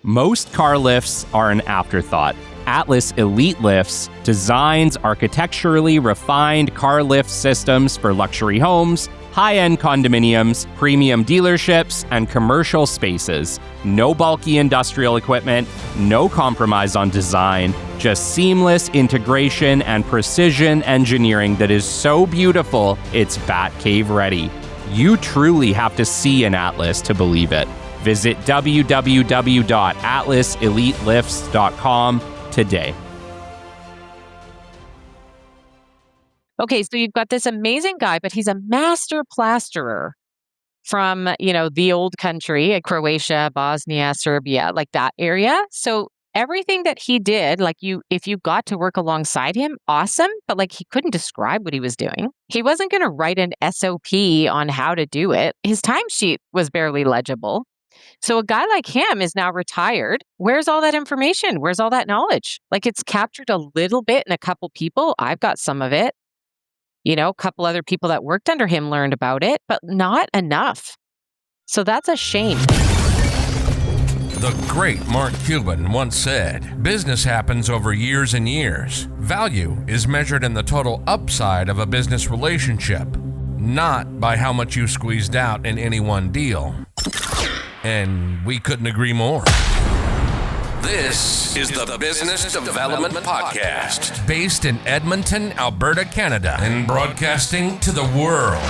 Most car lifts are an afterthought. Atlas Elite Lifts designs architecturally refined car lift systems for luxury homes, high-end condominiums, premium dealerships, and commercial spaces. No bulky industrial equipment, no compromise on design, just seamless integration and precision engineering that is so beautiful, it's Batcave ready. You truly have to see an Atlas to believe it. Visit www.atlaselitelifts.com today. Okay, so you've got this amazing guy, but he's a master plasterer from, the old country, Croatia, Bosnia, Serbia, like that area. So everything that he did, if you got to work alongside him, awesome, but he couldn't describe what he was doing. He wasn't going to write an SOP on how to do it. His timesheet was barely legible. So a guy like him is now retired. Where's all that information? Where's all that knowledge? It's captured a little bit in a couple people. I've got some of it. A couple other people that worked under him learned about it, but not enough. So that's a shame. The great Mark Cuban once said, "Business happens over years and years. Value is measured in the total upside of a business relationship, not by how much you squeezed out in any one deal." And we couldn't agree more. This is the Business Development Podcast, based in Edmonton, Alberta, Canada, and broadcasting to the world.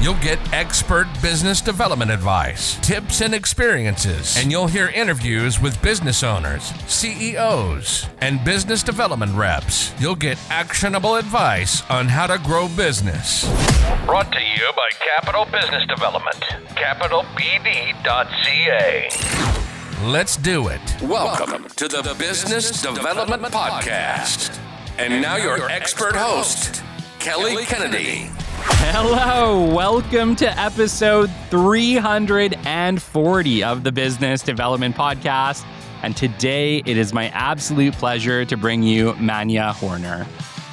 You'll get expert business development advice, tips and experiences, and you'll hear interviews with business owners, CEOs, and business development reps. You'll get actionable advice on how to grow business. Brought to you by Capital Business Development, capitalbd.ca. Let's do it. Welcome to the Business Development Podcast. And now your expert host, Kelly Kennedy. Hello, welcome to episode 340 of the Business Development Podcast. And today it is my absolute pleasure to bring you Manja Horner.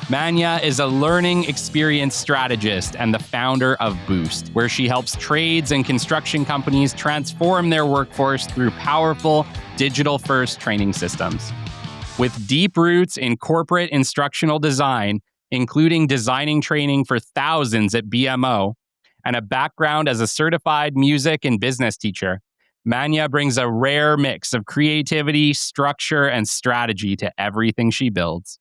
Manja is a learning experience strategist and the founder of Boost, where she helps trades and construction companies transform their workforce through powerful digital-first training systems. With deep roots in corporate instructional design, including designing training for thousands at BMO, and a background as a certified music and business teacher, Manja brings a rare mix of creativity, structure, and strategy to everything she builds.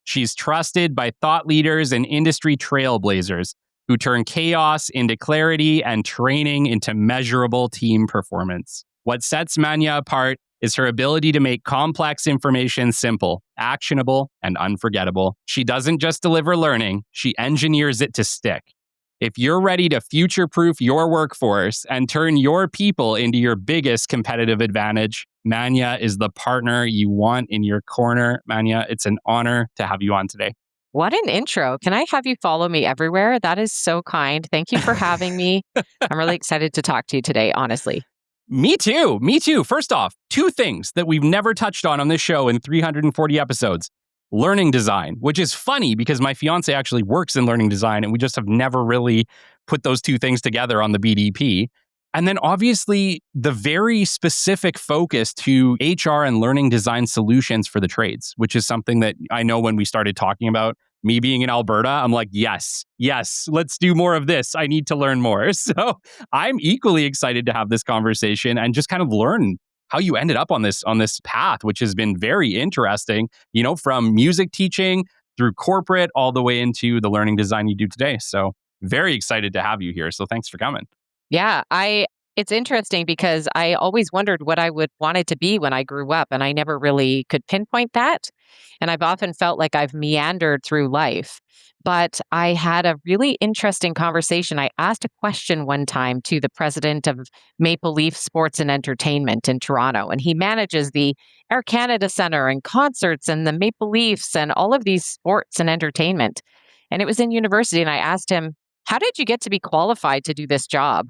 She's trusted by thought leaders and industry trailblazers who turn chaos into clarity and training into measurable team performance. What sets Manja apart is her ability to make complex information simple, actionable, and unforgettable. She doesn't just deliver learning, she engineers it to stick. If you're ready to future-proof your workforce and turn your people into your biggest competitive advantage, Manja is the partner you want in your corner. Manja, it's an honor to have you on today. What an intro. Can I have you follow me everywhere? That is so kind. Thank you for having me. I'm really excited to talk to you today, honestly. Me too. First off, two things that we've never touched on this show in 340 episodes. Learning design, which is funny because my fiance actually works in learning design and we just have never really put those two things together on the BDP. And then obviously the very specific focus to HR and learning design solutions for the trades, which is something that I know when we started talking about me being in Alberta, I'm like, yes, let's do more of this. I need to learn more. So I'm equally excited to have this conversation and just kind of learn how you ended up on this path, which has been very interesting, from music teaching through corporate all the way into the learning design you do today. So very excited to have you here. So thanks for coming. Yeah, it's interesting because I always wondered what I would want it to be when I grew up, and I never really could pinpoint that. And I've often felt like I've meandered through life. But I had a really interesting conversation. I asked a question one time to the president of Maple Leaf Sports and Entertainment in Toronto, and he manages the Air Canada Centre and concerts and the Maple Leafs and all of these sports and entertainment. And it was in university, and I asked him, how did you get to be qualified to do this job?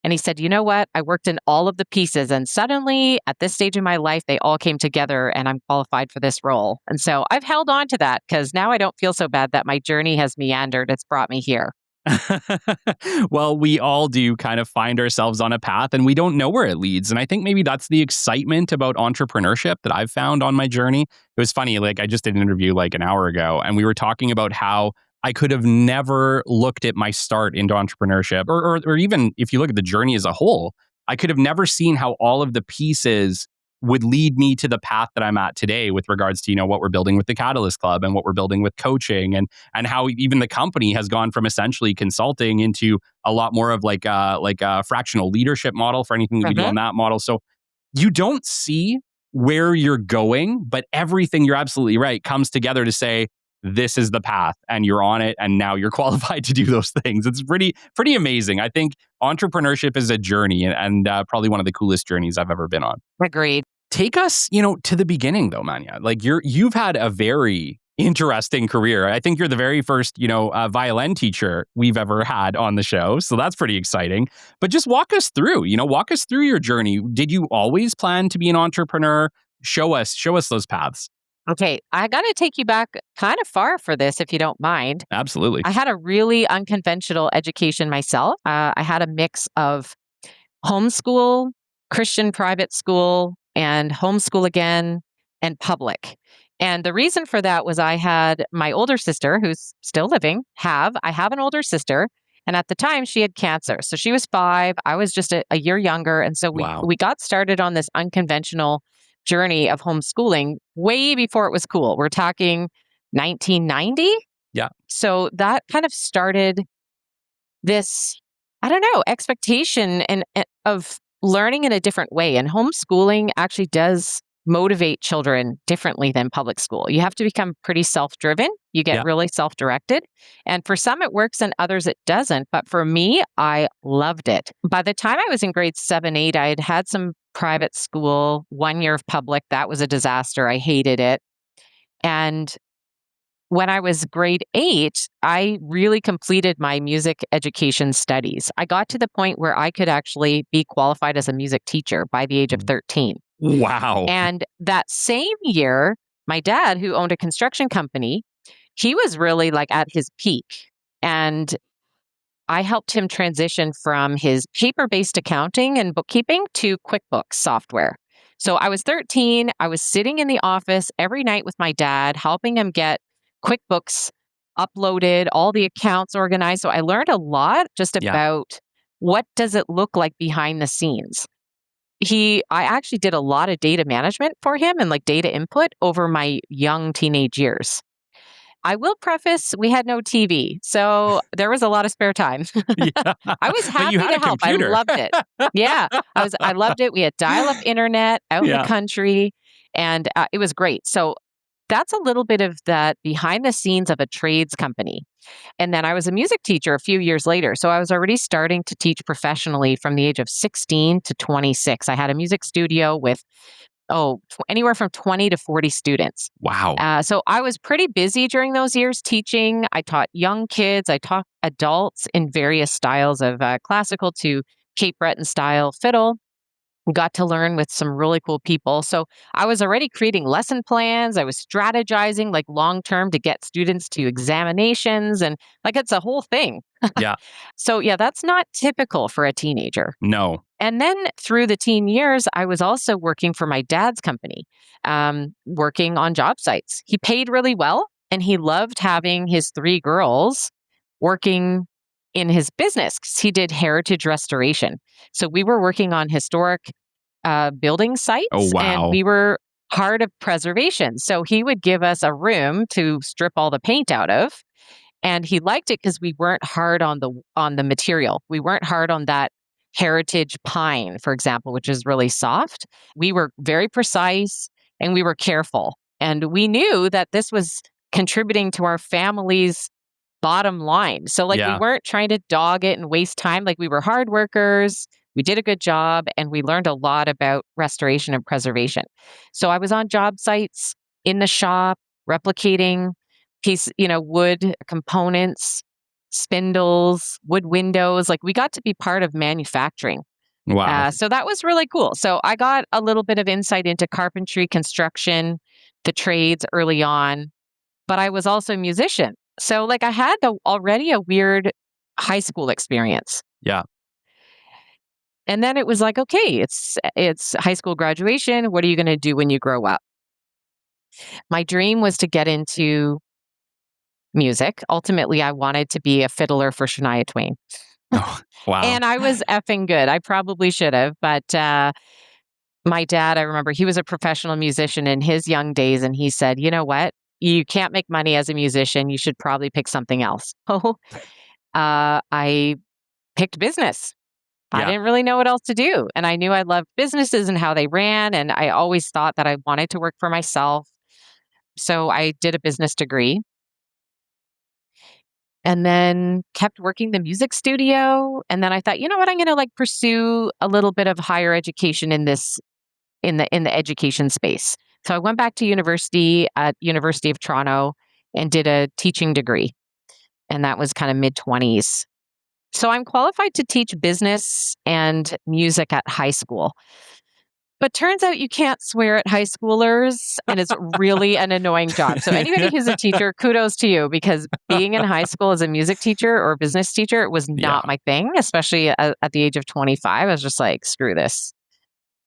And he said, you know what? I worked in all of the pieces and suddenly at this stage in my life, they all came together and I'm qualified for this role. And so I've held on to that because now I don't feel so bad that my journey has meandered. It's brought me here. Well, we all do kind of find ourselves on a path and we don't know where it leads. And I think maybe that's the excitement about entrepreneurship that I've found on my journey. It was funny, like I just did an interview like an hour ago, and we were talking about how I could have never looked at my start into entrepreneurship, or even if you look at the journey as a whole, I could have never seen how all of the pieces would lead me to the path that I'm at today with regards to, what we're building with the Catalyst Club and what we're building with coaching, and how even the company has gone from essentially consulting into a lot more of like a fractional leadership model for anything that we do on that model. So you don't see where you're going, but everything, you're absolutely right, comes together to say, this is the path and you're on it and now you're qualified to do those things. It's pretty amazing. I think entrepreneurship is a journey and probably one of the coolest journeys I've ever been on. Agreed. Take us, to the beginning though, Manja. Like you've had a very interesting career. I think you're the very first, violin teacher we've ever had on the show. So that's pretty exciting. But just walk us through your journey. Did you always plan to be an entrepreneur? Show us those paths. Okay, I got to take you back kind of far for this, if you don't mind. Absolutely. I had a really unconventional education myself. I had a mix of homeschool, Christian private school, and homeschool again, and public. And the reason for that was I had my older sister, who's still living. I have an older sister, and at the time she had cancer. So she was 5. I was just a year younger, and so we got started on this unconventional journey of homeschooling way before it was cool. We're talking 1990. Yeah. So that kind of started this, I don't know, expectation and of learning in a different way. And homeschooling actually does motivate children differently than public school. You have to become pretty self-driven. You get really self-directed. And for some it works and others it doesn't. But for me, I loved it. By the time I was in grade 7, 8, I had some private school, 1 year of public. That was a disaster. I hated it. And when I was grade 8, I really completed my music education studies. I got to the point where I could actually be qualified as a music teacher by the age of 13. Wow. And that same year, my dad, who owned a construction company, he was really like at his peak. And I helped him transition from his paper-based accounting and bookkeeping to QuickBooks software. So I was 13. I was sitting in the office every night with my dad, helping him get QuickBooks uploaded, all the accounts organized. So I learned a lot just about what does it look like behind the scenes. I actually did a lot of data management for him and like data input over my young teenage years. I will preface, we had no TV, so there was a lot of spare time. I was happy to help. I loved it. I loved it. We had dial-up internet out in the country, and it was great. So that's a little bit of that behind the scenes of a trades company. And then I was a music teacher a few years later. So I was already starting to teach professionally from the age of 16 to 26. I had a music studio with anywhere from 20 to 40 students. Wow. So I was pretty busy during those years teaching. I taught young kids. I taught adults in various styles of classical to Cape Breton style fiddle. Got to learn with some really cool people. So I was already creating lesson plans. I was strategizing like long-term to get students to examinations, and like it's a whole thing. Yeah. So that's not typical for a teenager. No. And then through the teen years, I was also working for my dad's company, working on job sites. He paid really well, and he loved having his 3 girls working in his business because he did heritage restoration. So we were working on historic building sites, and we were part of preservation. So he would give us a room to strip all the paint out of. And he liked it because we weren't hard on the material. We weren't hard on that heritage pine, for example, which is really soft. We were very precise and we were careful. And we knew that this was contributing to our family's bottom line. So we weren't trying to dog it and waste time. Like we were hard workers. We did a good job and we learned a lot about restoration and preservation. So I was on job sites in the shop, replicating wood components, spindles, wood windows. Like we got to be part of manufacturing. Wow. So that was really cool. So I got a little bit of insight into carpentry, construction, the trades early on, but I was also a musician. So I had already a weird high school experience. Yeah. And then it was like, okay, it's high school graduation. What are you going to do when you grow up? My dream was to get into music. Ultimately, I wanted to be a fiddler for Shania Twain. Oh, wow. And I was effing good. I probably should have, but my dad, I remember he was a professional musician in his young days, and he said, you know what? You can't make money as a musician. You should probably pick something else. Oh, I picked business. I Yeah. didn't really know what else to do. And I knew I loved businesses and how they ran. And I always thought that I wanted to work for myself. So I did a business degree and then kept working the music studio. And then I thought, you know what? I'm going to like pursue a little bit of higher education in this, in the education space. So I went back to university at University of Toronto and did a teaching degree. And that was kind of mid-20s. So I'm qualified to teach business and music at high school. But turns out you can't swear at high schoolers, and it's really an annoying job. So anybody who's a teacher, kudos to you, because being in high school as a music teacher or business teacher was Yeah. not my thing, especially at the age of 25. I was just like, screw this.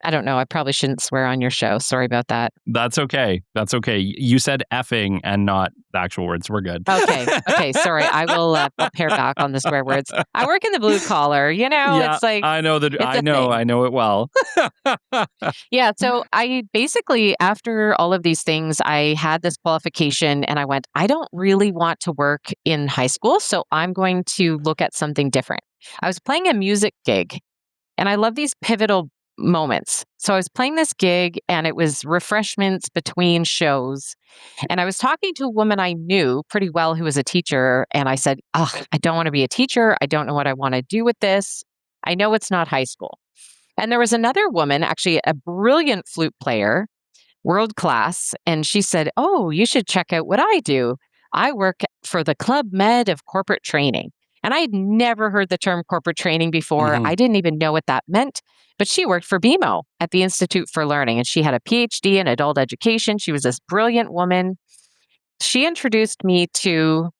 I don't know. I probably shouldn't swear on your show. Sorry about that. That's okay. That's okay. You said effing and not the actual words. We're good. Okay. Okay. Sorry. I will I'll pare back on the swear words. I work in the blue collar. Yeah, It's like, I know that. it's a thing. I know it well. Yeah. So I basically, after all of these things, I had this qualification and I went, I don't really want to work in high school. So I'm going to look at something different. I was playing a music gig and I love these pivotal moments. So I was playing this gig and it was refreshments between shows. And I was talking to a woman I knew pretty well who was a teacher. And I said, oh, I don't want to be a teacher. I don't know what I want to do with this. I know it's not high school. And there was another woman, actually a brilliant flute player, world class. And she said, oh, you should check out what I do. I work for the Club Med of corporate training. And I had never heard the term corporate training before. Mhm. I didn't even know what that meant. But she worked for BMO at the Institute for Learning, and she had a PhD in adult education. She was this brilliant woman. She introduced me to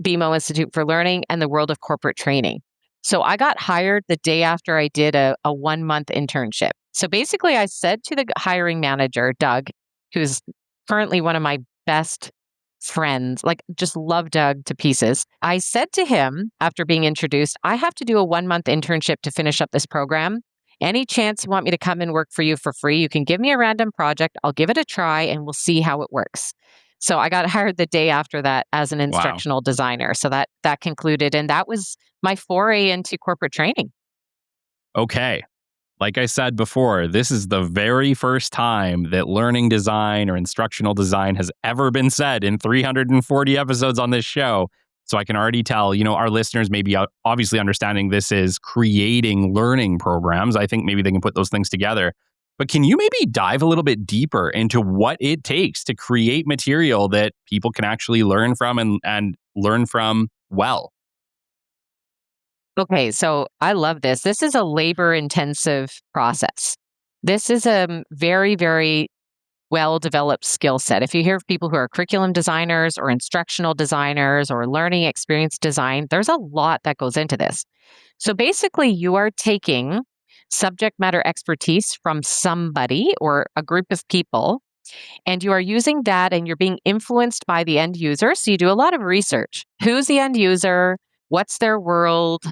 BMO Institute for Learning and the world of corporate training. So I got hired the day after I did a 1-month internship. So basically, I said to the hiring manager, Doug, who's currently one of my best friends, like just love Doug to pieces. I said to him after being introduced, I have to do a 1-month internship to finish up this program. Any chance you want me to come and work for you for free, you can give me a random project. I'll give it a try and we'll see how it works. So I got hired the day after that as an instructional designer. So that concluded, and that was my foray into corporate training. Okay. Like I said before, this is the very first time that learning design or instructional design has ever been said in 340 episodes on this show. So I can already tell, our listeners may be obviously understanding this is creating learning programs. I think maybe they can put those things together. But can you maybe dive a little bit deeper into what it takes to create material that people can actually learn from and learn from well? Okay, so I love this. This is a labor-intensive process. This is a very, very well-developed skill set. If you hear of people who are curriculum designers or instructional designers or learning experience design, there's a lot that goes into this. So basically, you are taking subject matter expertise from somebody or a group of people, and you are using that and you're being influenced by the end user. So you do a lot of research. Who's the end user? What's their world?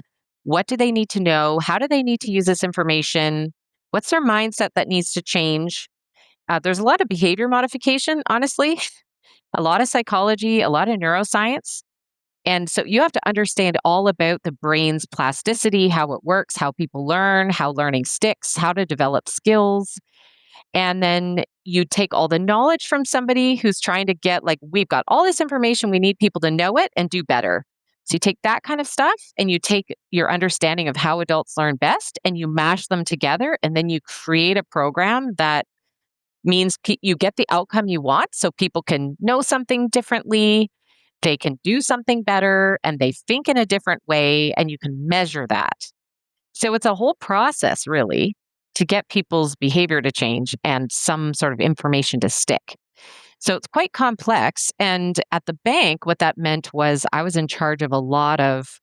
What do they need to know? How do they need to use this information? What's their mindset that needs to change? There's a lot of behavior modification, honestly, a lot of psychology, a lot of neuroscience. And so you have to understand all about the brain's plasticity, how it works, how people learn, how learning sticks, how to develop skills. And then you take all the knowledge from somebody who's trying to get, like, we've got all this information, we need people to know it and do better. So you take that kind of stuff and you take your understanding of how adults learn best and you mash them together. And then you create a program that means you get the outcome you want. So people can know something differently, they can do something better, and they think in a different way, and you can measure that. So it's a whole process, really, to get people's behavior to change and some sort of information to stick. So it's quite complex. And at the bank, what that meant was I was in charge of a lot of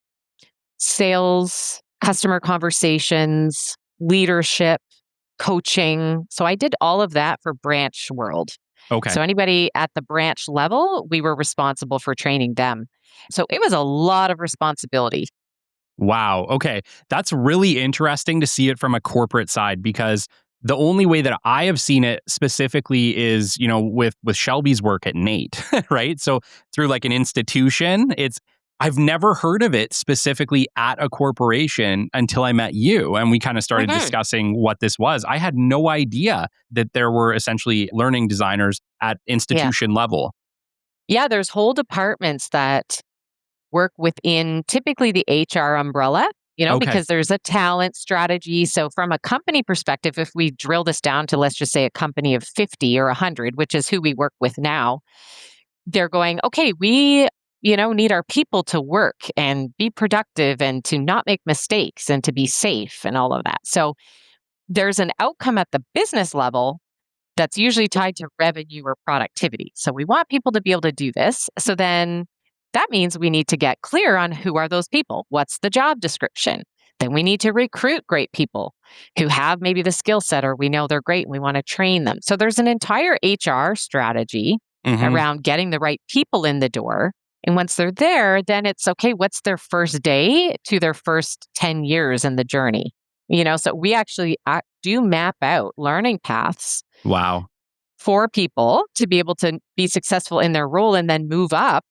sales, customer conversations, leadership, coaching. So I did all of that for branch world. Okay. So anybody at the branch level, we were responsible for training them. So it was a lot of responsibility. Wow. Okay. That's really interesting to see it from a corporate side because the only way that I have seen it specifically is, with Shelby's work at Nate, right? So through like an institution, I've never heard of it specifically at a corporation until I met you and we kind of started Mhm. discussing what this was. I had no idea that there were essentially learning designers at Yeah. institution level. Yeah, there's whole departments that work within typically the HR umbrella, Okay. because there's a talent strategy. So, from a company perspective, if we drill this down to, let's just say, a company of 50 or 100, which is who we work with now, they're going, okay, we, need our people to work and be productive and to not make mistakes and to be safe and all of that. So, there's an outcome at the business level that's usually tied to revenue or productivity. So we want people to be able to do this. So then that means we need to get clear on who are those people? What's the job description? Then we need to recruit great people who have maybe the skill set or we know they're great and we want to train them. So there's an entire HR strategy Hmm. around getting the right people in the door. And once they're there, then it's okay, what's their first day to their first 10 years in the journey? So we actually do map out learning paths Wow. for people to be able to be successful in their role and then move up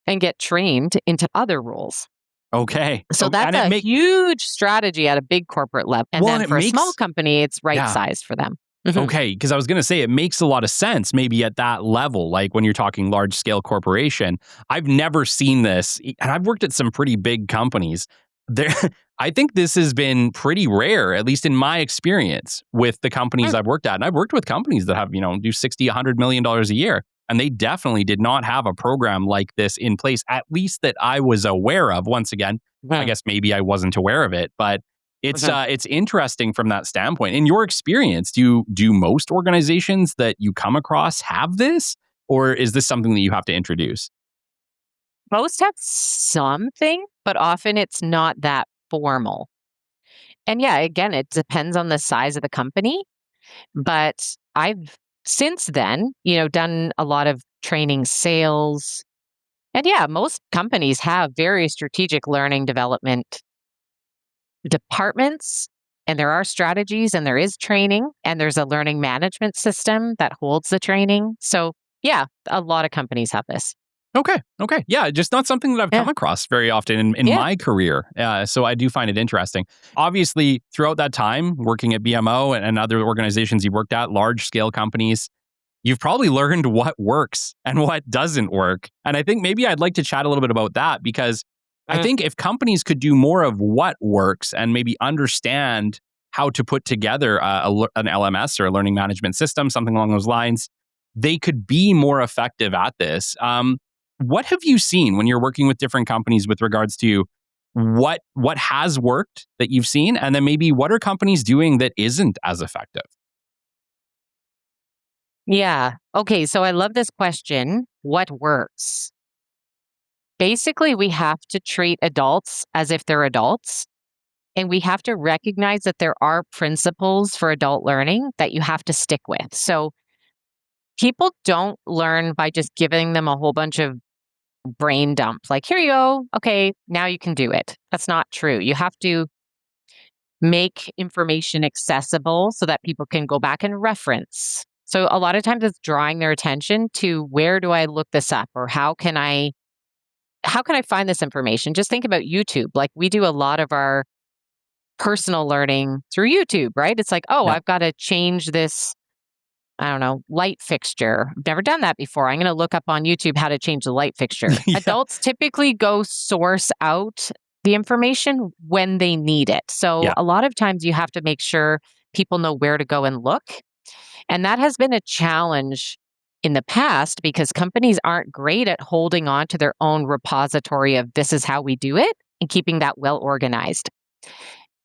and get trained into other roles. Okay. So that's And a huge strategy at a big corporate level. And well, and then it for a small makes, company, it's right yeah. sized for them. Mhm. Okay, because I was going to say it makes a lot of sense maybe at that level, like when you're talking large scale corporation. I've never seen this, and I've worked at some pretty big companies. There, I think this has been pretty rare, at least in my experience with the companies Mm. I've worked at. And I've worked with companies that have, do 60, $100 million a year. And they definitely did not have a program like this in place, at least that I was aware of. Once again, I Mhm. guess maybe I wasn't aware of it, but Mhm. it's interesting from that standpoint. In your experience, do most organizations that you come across have this, or is this something that you have to introduce? Most have something, but often it's not that formal. And yeah, again, it depends on the size of the company. But I've since then, done a lot of training sales. And yeah, most companies have very strategic learning development departments, and there are strategies, and there is training, and there's a learning management system that holds the training. So, yeah, a lot of companies have this. Okay. Okay. Yeah. Just not something that I've Yeah. come across very often in Yeah. my career. So I do find it interesting. Obviously, throughout that time working at BMO and other organizations you worked at, large scale companies, you've probably learned what works and what doesn't work. And I think maybe I'd like to chat a little bit about that because I Mm. think if companies could do more of what works and maybe understand how to put together an LMS or a learning management system, something along those lines, they could be more effective at this. What have you seen when you're working with different companies with regards to what has worked that you've seen, and then maybe what are companies doing that isn't as effective? Yeah. Okay. So I love this question. What works? Basically, we have to treat adults as if they're adults. And we have to recognize that there are principles for adult learning that you have to stick with. So people don't learn by just giving them a whole bunch of brain dump, like, here you go. Okay, now you can do it. That's not true. You have to make information accessible so that people can go back and reference. So a lot of times it's drawing their attention to, where do I look this up, or how can I find this information? Just think about YouTube. Like, we do a lot of our personal learning through YouTube, right? It's like, oh, Yeah. I've got to change this, I don't know, light fixture. I've never done that before. I'm going to look up on YouTube how to change the light fixture. Yeah. Adults typically go source out the information when they need it. So Yeah. a lot of times you have to make sure people know where to go and look. And that has been a challenge in the past because companies aren't great at holding on to their own repository of, this is how we do it, and keeping that well organized.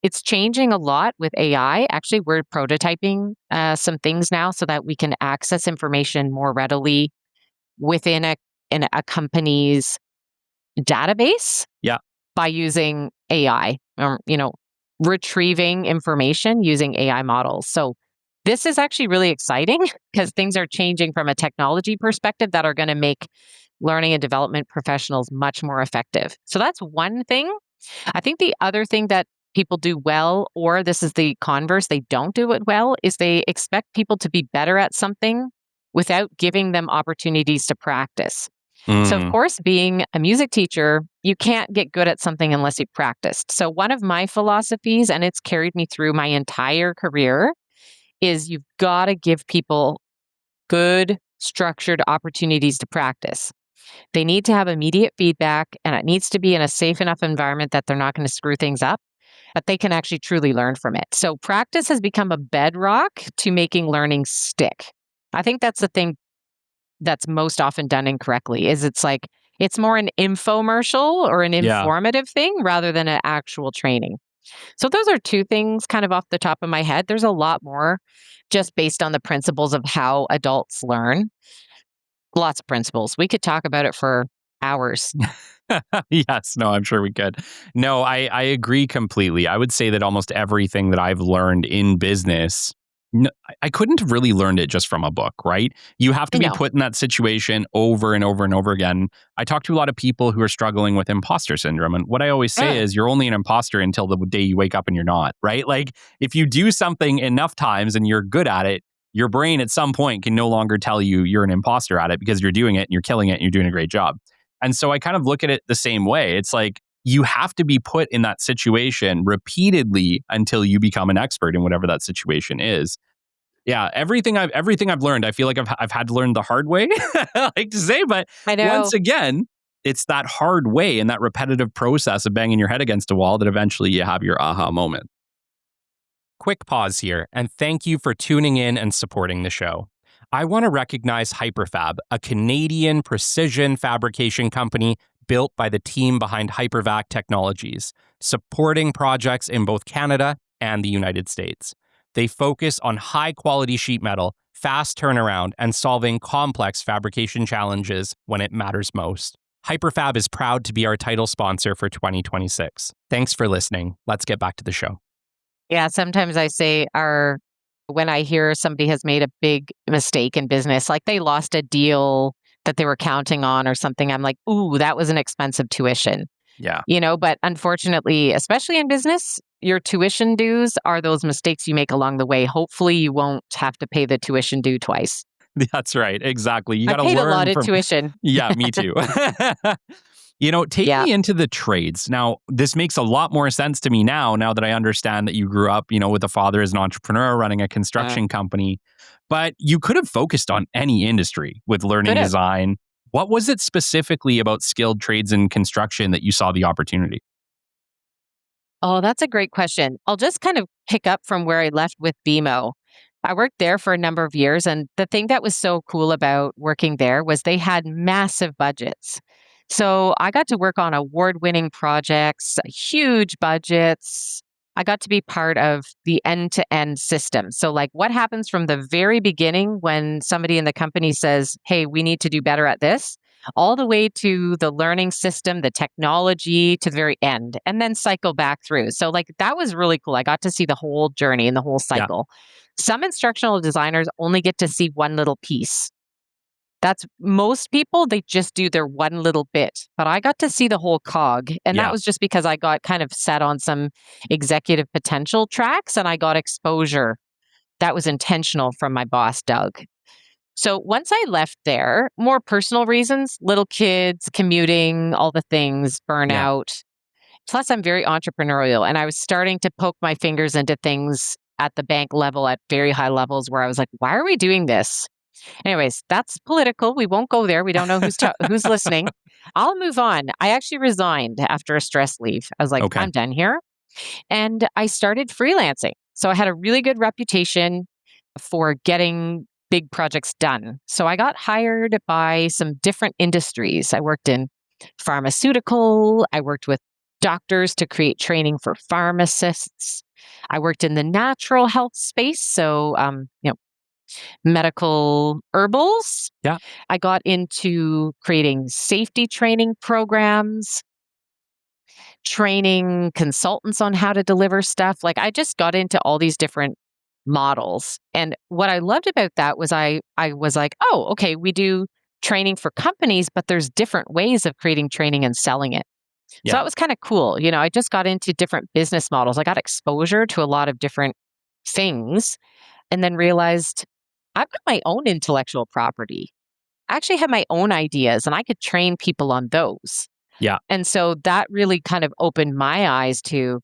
It's changing a lot with AI. Actually, we're prototyping some things now so that we can access information more readily within a company's database. Yeah. by using AI, or, retrieving information using AI models. So this is actually really exciting because things are changing from a technology perspective that are going to make learning and development professionals much more effective. So that's one thing. I think the other thing that people do well, or this is the converse, they don't do it well, is they expect people to be better at something without giving them opportunities to practice. So, of course, being a music teacher, you can't get good at something unless you've practiced. So, one of my philosophies, and it's carried me through my entire career, is you've got to give people good, structured opportunities to practice. They need to have immediate feedback, and it needs to be in a safe enough environment that they're not going to screw things up, but they can actually truly learn from it. So practice has become a bedrock to making learning stick. I think that's the thing that's most often done incorrectly, is it's more an infomercial or an Yeah. informative thing rather than an actual training. So those are two things kind of off the top of my head. There's a lot more just based on the principles of how adults learn. Lots of principles. We could talk about it for hours. Yes, no, I'm sure we could. No, I agree completely. I would say that almost everything that I've learned in business, I couldn't have really learned it just from a book, right? You have to be No. put in that situation over and over and over again. I talk to a lot of people who are struggling with imposter syndrome. And what I always say Mm, is you're only an imposter until the day you wake up and you're not, right? Like if you do something enough times and you're good at it, your brain at some point can no longer tell you you're an imposter at it because you're doing it and you're killing it and you're doing a great job. And so I kind of look at it the same way. It's like you have to be put in that situation repeatedly until you become an expert in whatever that situation is. Yeah, everything I've learned, I feel like I've had to learn the hard way. I like to say, but I once know. again, it's that hard way and that repetitive process of banging your head against a wall that eventually you have your aha moment. Quick pause here, and thank you for tuning in and supporting the show. I want to recognize Hyperfab, a Canadian precision fabrication company built by the team behind Hypervac Technologies, supporting projects in both Canada and the United States. They focus on high quality sheet metal, fast turnaround, and solving complex fabrication challenges when it matters most. Hyperfab is proud to be our title sponsor for 2026. Thanks for listening. Let's get back to the show. Yeah, sometimes I say when I hear somebody has made a big mistake in business, like they lost a deal that they were counting on or something, I'm like, ooh, that was an expensive tuition. Yeah. But unfortunately, especially in business, your tuition dues are those mistakes you make along the way. Hopefully you won't have to pay the tuition due twice. That's right. Exactly. You I got to paid a lot learn of from, tuition. yeah, me too. Take Yeah. me into the trades. Now, this makes a lot more sense to me now that I understand that you grew up, with a father as an entrepreneur running a Uh, construction company, but you could have focused on any industry with learning could have. design. What was it specifically about skilled trades and construction that you saw the opportunity? Oh, that's a great question. I'll just kind of pick up from where I left with BMO. I worked there for a number of years, and the thing that was so cool about working there was they had massive budgets. So I got to work on award-winning projects, huge budgets. I got to be part of the end-to-end system. So, like, what happens from the very beginning when somebody in the company says, "Hey, we need to do better at this," all the way to the learning system, the technology to the very end, and then cycle back through. So, like, that was really cool. I got to see the whole journey and the whole Yeah. cycle. Some instructional designers only get to see one little piece. That's most people, they just do their one little bit. But I got to see the whole cog. And that Yeah. was just because I got kind of set on some executive potential tracks and I got exposure that was intentional from my boss, Doug. So once I left there, more personal reasons, little kids, commuting, all the things, Yeah. burnout. Plus, I'm very entrepreneurial and I was starting to poke my fingers into things at the bank level at very high levels where I was like, why are we doing this? Anyways, that's political. We won't go there. We don't know who's listening. I'll move on. I actually resigned after a stress leave. I was like, Okay. I'm done here. And I started freelancing. So I had a really good reputation for getting big projects done. So I got hired by some different industries. I worked in pharmaceutical, I worked with doctors to create training for pharmacists. I worked in the natural health space, so medical herbals. Yeah. I got into creating safety training programs. training consultants on how to deliver stuff. Like I just got into all these different models. And what I loved about that was I was like, oh, okay, we do training for companies, but there's different ways of creating training and selling it. So Yeah. that was kind of cool. I just got into different business models. I got exposure to a lot of different things and then realized I've got my own intellectual property. I actually have my own ideas and I could train people on those. Yeah. And so that really kind of opened my eyes to,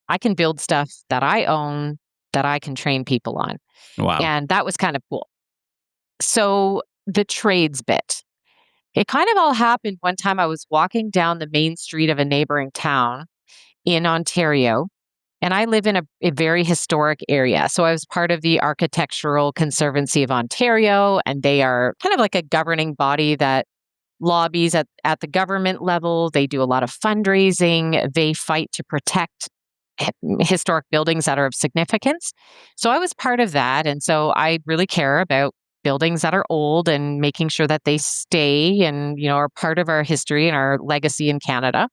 I can build stuff that I own that I can train people on. Wow. And that was kind of cool. So the trades bit, it kind of all happened one time. I was walking down the main street of a neighboring town in Ontario, and I live in a very historic area. So I was part of the Architectural Conservancy of Ontario, and they are kind of like a governing body that lobbies at the government level. They do a lot of fundraising. They fight to protect historic buildings that are of significance. So I was part of that. And so I really care about buildings that are old and making sure that they stay and, are part of our history and our legacy in Canada.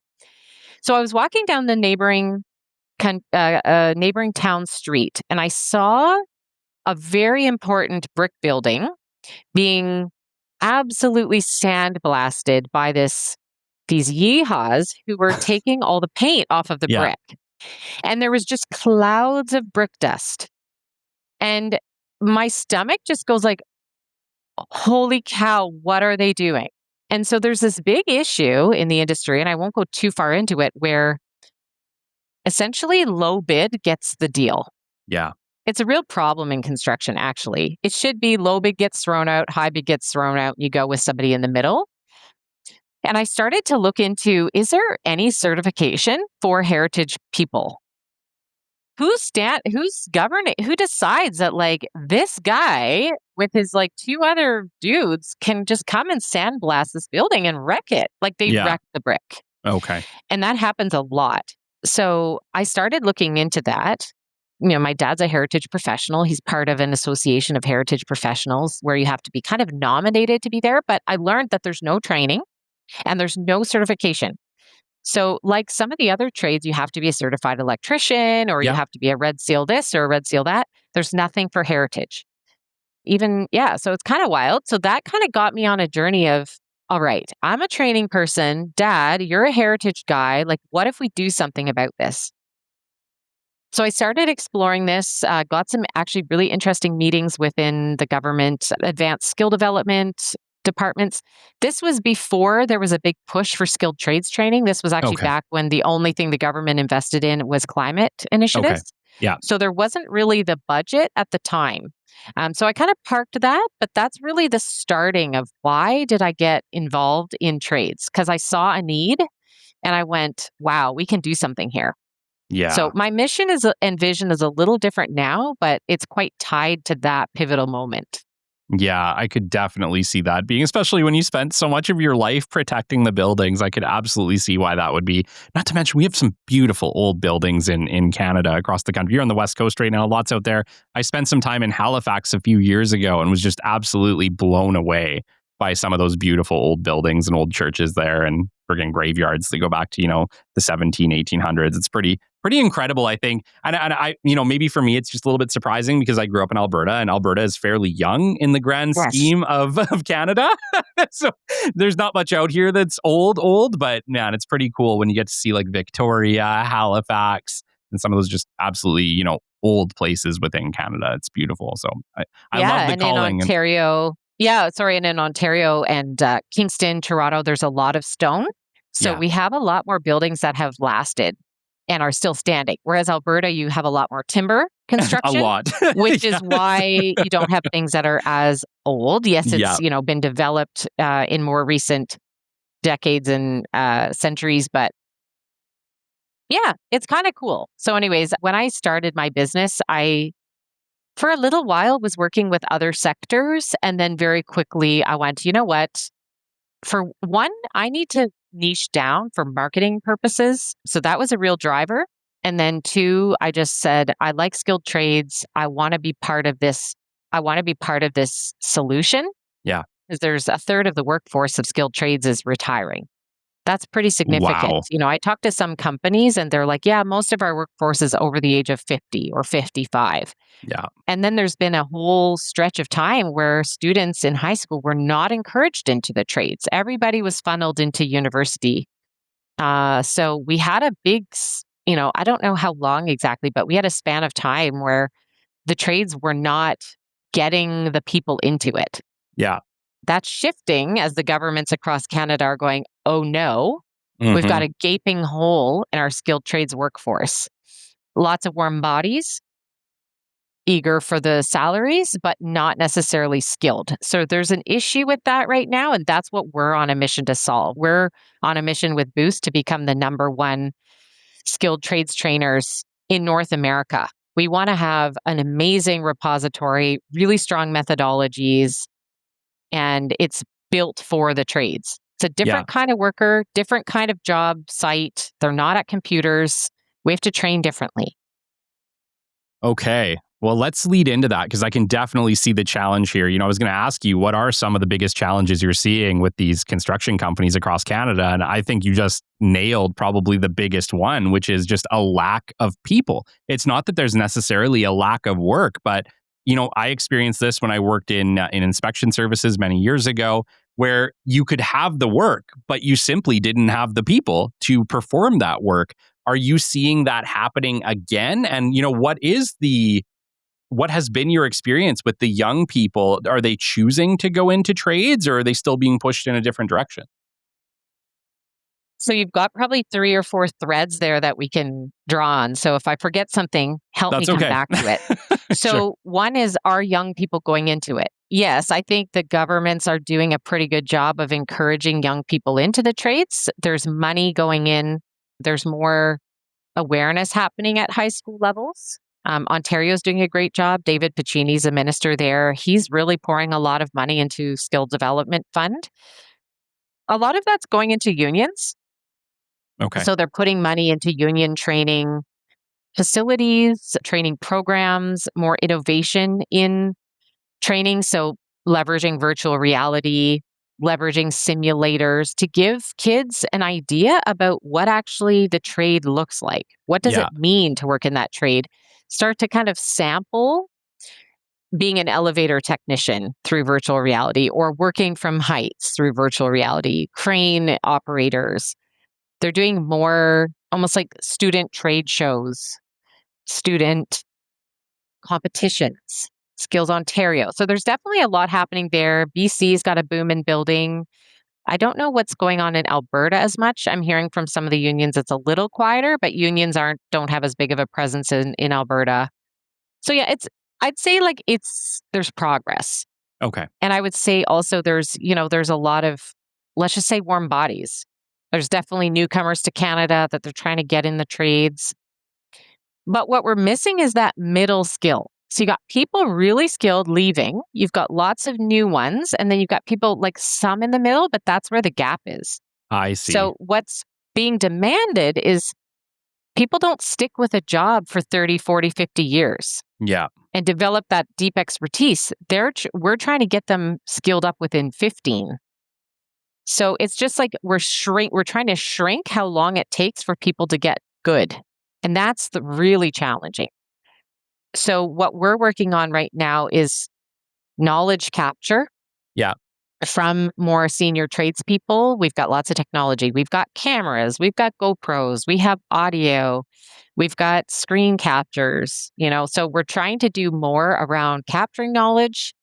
So I was walking down the neighboring town street, and I saw a very important brick building being absolutely sandblasted by these yeehaws who were taking all the paint off of the Yeah. brick. And there was just clouds of brick dust. And my stomach just goes like, holy cow, what are they doing? And so there's this big issue in the industry, and I won't go too far into it, where essentially low bid gets the deal. Yeah. It's a real problem in construction, actually. It should be low bid gets thrown out, high bid gets thrown out, and you go with somebody in the middle. And I started to look into, is there any certification for heritage people? Who's governing? Who decides that like this guy with his like two other dudes can just come and sandblast this building and wreck it? Like they wreck the brick. Okay. And that happens a lot. So I started looking into that. My dad's a heritage professional. He's part of an association of heritage professionals where you have to be kind of nominated to be there. But I learned that there's no training and there's no certification. So like some of the other trades, you have to be a certified electrician or you have to be a red seal this or a red seal that. There's nothing for heritage. So it's kind of wild. So that kind of got me on a journey of, all right, I'm a training person. Dad, you're a heritage guy. Like, what if we do something about this? So I started exploring this, got some actually really interesting meetings within the government, advanced skill development departments. This was before there was a big push for skilled trades training. This was actually back when the only thing the government invested in was climate initiatives. Okay. Yeah. So there wasn't really the budget at the time. So I kind of parked that, but that's really the starting of why did I get involved in trades? Because I saw a need and I went, wow, we can do something here. Yeah. So my mission and vision is a little different now, but it's quite tied to that pivotal moment. Yeah, I could definitely see that being, especially when you spent so much of your life protecting the buildings. I could absolutely see why that would be. Not to mention, we have some beautiful old buildings in Canada across the country. You're on the West Coast right now, lots out there. I spent some time in Halifax a few years ago and was just absolutely blown away by some of those beautiful old buildings and old churches there and friggin' graveyards that go back to, the 1800s. It's pretty incredible, I think. And I, maybe for me, it's just a little bit surprising because I grew up in Alberta and Alberta is fairly young in the grand scheme of Canada. So there's not much out here that's old, but man, it's pretty cool when you get to see like Victoria, Halifax, and some of those just absolutely, old places within Canada. It's beautiful. So I love the and calling. In Ontario, and in Ontario and Kingston, Toronto, there's a lot of stone. So we have a lot more buildings that have lasted and are still standing. Whereas Alberta, you have a lot more timber construction. A lot. Which is why you don't have things that are as old. Yes, it's been developed in more recent decades and centuries, but yeah, it's kind of cool. So anyways, when I started my business, I, for a little while, was working with other sectors. And then very quickly, I went, you know what? For one, I need to niche down for marketing purposes. So that was a real driver. And then two, I just said, I like skilled trades. I want to be part of this. I want to be part of this solution. Yeah. Because there's a third of the workforce of skilled trades is retiring. That's pretty significant. Wow. I talked to some companies and they're like, yeah, most of our workforce is over the age of 50 or 55. Yeah. And then there's been a whole stretch of time where students in high school were not encouraged into the trades. Everybody was funneled into university. So we had a I don't know how long exactly, but we had a span of time where the trades were not getting the people into it. Yeah. That's shifting as the governments across Canada are going, oh no, we've got a gaping hole in our skilled trades workforce. Lots of warm bodies, eager for the salaries, but not necessarily skilled. So there's an issue with that right now. And that's what we're on a mission to solve. We're on a mission with Boost to become the number one skilled trades trainers in North America. We want to have an amazing repository, really strong methodologies, and it's built for the trades. It's a different kind of worker, different kind of job site. They're not at computers. We have to train differently. Okay. Well, let's lead into that because I can definitely see the challenge here. I was going to ask you, what are some of the biggest challenges you're seeing with these construction companies across Canada? And I think you just nailed probably the biggest one, which is just a lack of people. It's not that there's necessarily a lack of work, but I experienced this when I worked in inspection services many years ago, where you could have the work, but you simply didn't have the people to perform that work. Are you seeing that happening again? And what has been your experience with the young people? Are they choosing to go into trades, or are they still being pushed in a different direction? So you've got probably 3 or 4 threads there that we can draw on. So if I forget something, help me come back to it. So Sure. one is, are young people going into it? Yes, I think the governments are doing a pretty good job of encouraging young people into the trades. There's money going in. There's more awareness happening at high school levels. Ontario's doing a great job. David Pacini's a minister there. He's really pouring a lot of money into skill development fund. A lot of that's going into unions. Okay. So they're putting money into union training facilities, training programs, more innovation in training. So leveraging virtual reality, leveraging simulators to give kids an idea about what actually the trade looks like. What does it mean to work in that trade? Start to kind of sample being an elevator technician through virtual reality, or working from heights through virtual reality, crane operators. They're doing more almost like student trade shows, student competitions, Skills Ontario. So there's definitely a lot happening there. BC's got a boom in building. I don't know what's going on in Alberta as much. I'm hearing from some of the unions it's a little quieter, but unions don't have as big of a presence in Alberta. So yeah, I'd say there's progress. Okay. And I would say also there's a lot of, let's just say, warm bodies. There's definitely newcomers to Canada that they're trying to get in the trades. But what we're missing is that middle skill. So you got people really skilled leaving. You've got lots of new ones. And then you've got people like some in the middle, but that's where the gap is. I see. So what's being demanded is people don't stick with a job for 30, 40, 50 years. Yeah. And develop that deep expertise. We're trying to get them skilled up within 15. So it's just like we're trying to shrink how long it takes for people to get good. And that's really challenging. So what we're working on right now is knowledge capture. Yeah. From more senior tradespeople. We've got lots of technology. We've got cameras. We've got GoPros. We have audio. We've got screen captures. So we're trying to do more around capturing knowledge,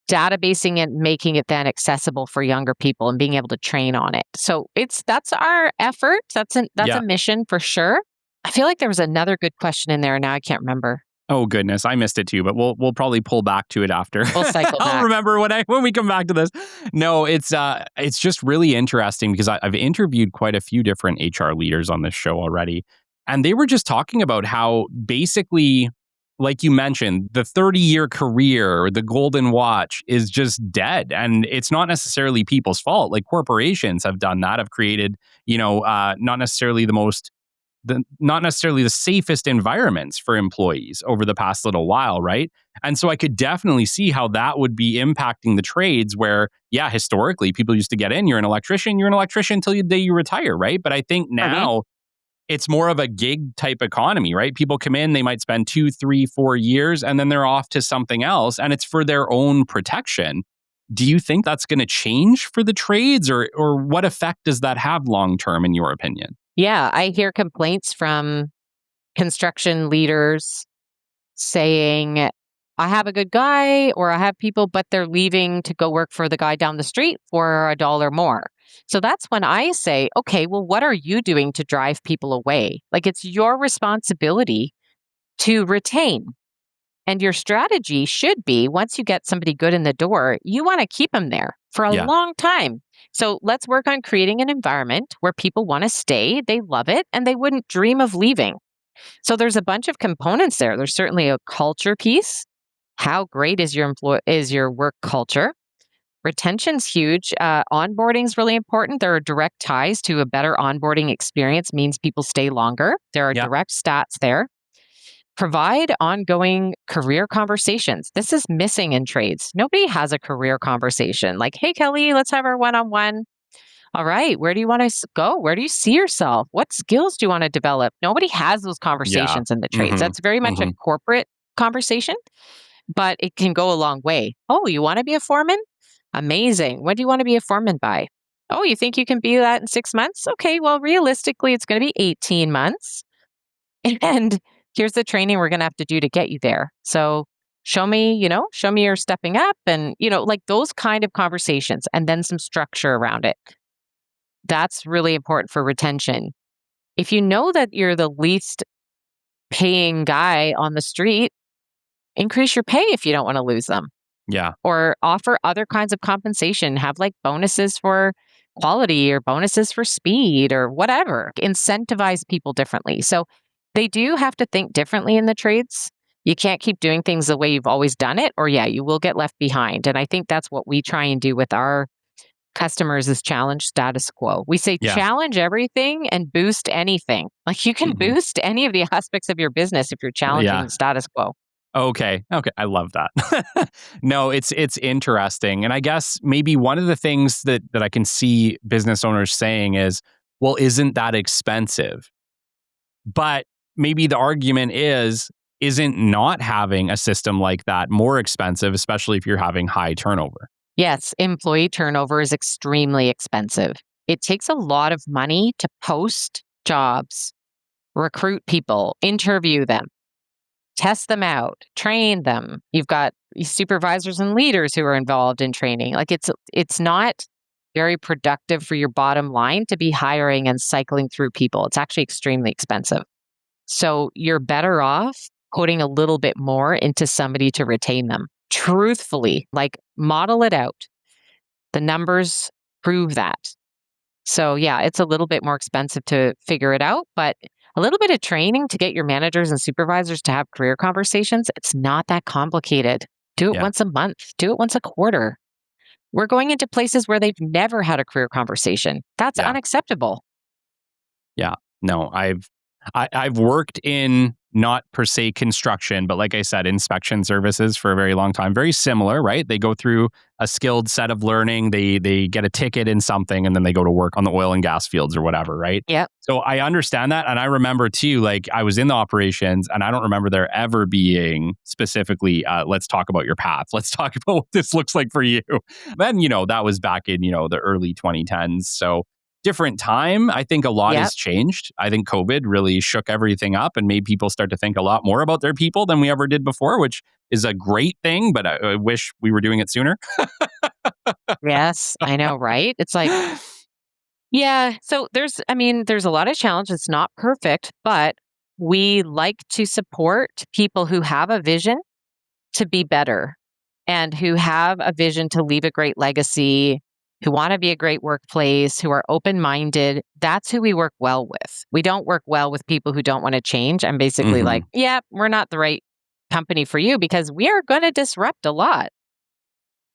databasing it, making it then accessible for younger people and being able to train on it. So that's our effort. That's a mission for sure. I feel like there was another good question in there, and now I can't remember. Oh goodness, I missed it too, but we'll probably pull back to it after. We'll cycle back. I'll remember when we come back to this. No, it's just really interesting because I've interviewed quite a few different HR leaders on this show already, and they were just talking about how basically, like you mentioned, the 30-year career, the golden watch is just dead. And it's not necessarily people's fault. Like corporations have done that, have created, not necessarily the most not necessarily the safest environments for employees over the past little while, right? And so I could definitely see how that would be impacting the trades where, yeah, historically people used to get in, you're an electrician until the day you retire, right? But I think now it's more of a gig type economy, right? People come in, they might spend 2, 3, 4 years, and then they're off to something else, and it's for their own protection. Do you think that's going to change for the trades, or what effect does that have long term, in your opinion? Yeah, I hear complaints from construction leaders saying, I have a good guy or I have people, but they're leaving to go work for the guy down the street for $1 more. So that's when I say, okay, well, what are you doing to drive people away? Like, it's your responsibility to retain. And your strategy should be, once you get somebody good in the door, you want to keep them there for a long time. So let's work on creating an environment where people want to stay, they love it, and they wouldn't dream of leaving. So there's a bunch of components there. There's certainly a culture piece. How great is your work culture? Retention's huge. Onboarding is really important. There are direct ties to a better onboarding experience means people stay longer. There are direct stats there. Provide ongoing career conversations. This is missing in trades. Nobody has a career conversation like, hey, Kelly, let's have our one-on-one. All right, where do you want to go? Where do you see yourself? What skills do you want to develop? Nobody has those conversations in the trades. That's very much a corporate conversation, but it can go a long way. Oh, you want to be a foreman? Amazing. When do you want to be a foreman by? Oh, you think you can be that in 6 months? Okay, well, realistically, it's going to be 18 months. And here's the training we're going to have to do to get you there. So show me you're stepping up and, like those kind of conversations, and then some structure around it. That's really important for retention. If you know that you're the least paying guy on the street, increase your pay if you don't want to lose them. Yeah. Or offer other kinds of compensation, have like bonuses for quality or bonuses for speed or whatever. Incentivize people differently. So they do have to think differently in the trades. You can't keep doing things the way you've always done it, or you will get left behind. And I think that's what we try and do with our customers is challenge status quo. We say challenge everything and boost anything. Like you can boost any of the aspects of your business if you're challenging the status quo. Okay. I love that. No, it's interesting. And I guess maybe one of the things that I can see business owners saying is, well, isn't that expensive? But maybe the argument isn't not having a system like that more expensive, especially if you're having high turnover? Yes, employee turnover is extremely expensive. It takes a lot of money to post jobs, recruit people, interview them, test them out, train them. You've got supervisors and leaders who are involved in training. Like it's not very productive for your bottom line to be hiring and cycling through people. It's actually extremely expensive. So you're better off putting a little bit more into somebody to retain them. Truthfully, like model it out. The numbers prove that. So yeah, it's a little bit more expensive to figure it out, but a little bit of training to get your managers and supervisors to have career conversations, it's not that complicated. Do it once a month, do it once a quarter. We're going into places where they've never had a career conversation. That's unacceptable. Yeah. No, I've worked in not per se construction, but like I said, inspection services for a very long time. Very similar, right? They go through a skilled set of learning. They get a ticket in something, and then they go to work on the oil and gas fields or whatever, right? Yeah. So I understand that. And I remember too, like I was in the operations, and I don't remember there ever being specifically, let's talk about your path. Let's talk about what this looks like for you. Then, that was back in, the early 2010s. So different time. I think a lot has changed. I think COVID really shook everything up and made people start to think a lot more about their people than we ever did before, which is a great thing, but I wish we were doing it sooner. Yes, I know, right? It's like, so there's a lot of challenges. It's not perfect, but we like to support people who have a vision to be better and who have a vision to leave a great legacy, who want to be a great workplace, who are open-minded. That's who we work well with. We don't work well with people who don't want to change. I'm basically like, we're not the right company for you because we are going to disrupt a lot.